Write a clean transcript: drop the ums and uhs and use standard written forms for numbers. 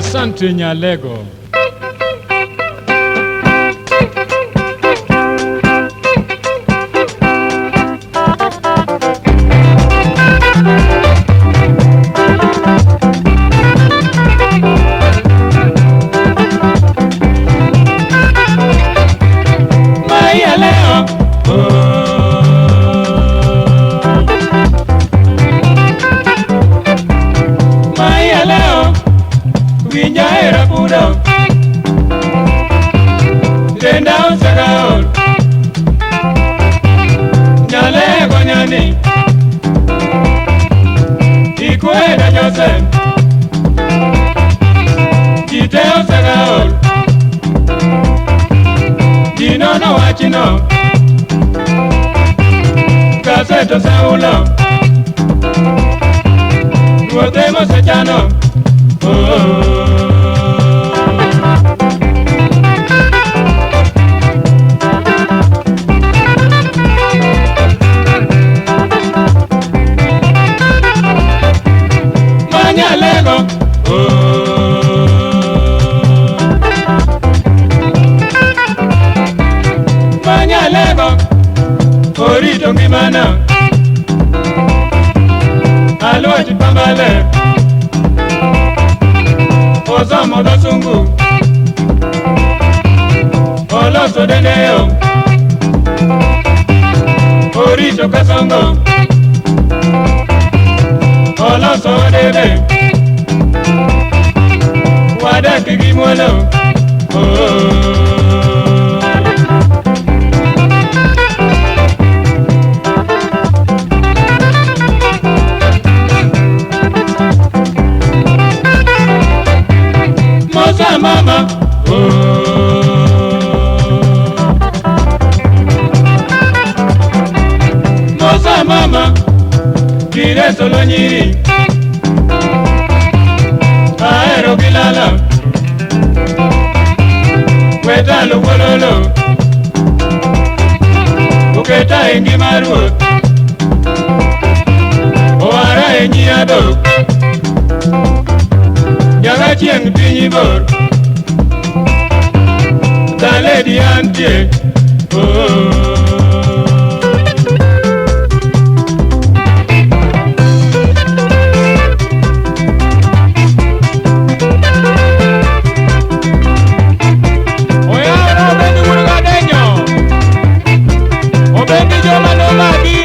Asante Nyalego. Maya leo, Maya leo, winja era pudo, denda usagaol, Nyalego nyani, ikueda Joseph, jite usagaol, jino no wachino, kaseto saulo, ruotemo sechano, Nyalego, Nyalego, orito ngimana, aluachi pambale, osomo dosungu, oloso deneo, orito kasongo, oloso dede, wadaki gimwalo, Mosa mama, Mosa mama, kire solo nyiri, aero bilala, weta lukololo, uketa engi maruot, oara enyi adok, jaga chieng pinyi bor, dale di antie, Obendi joma no magi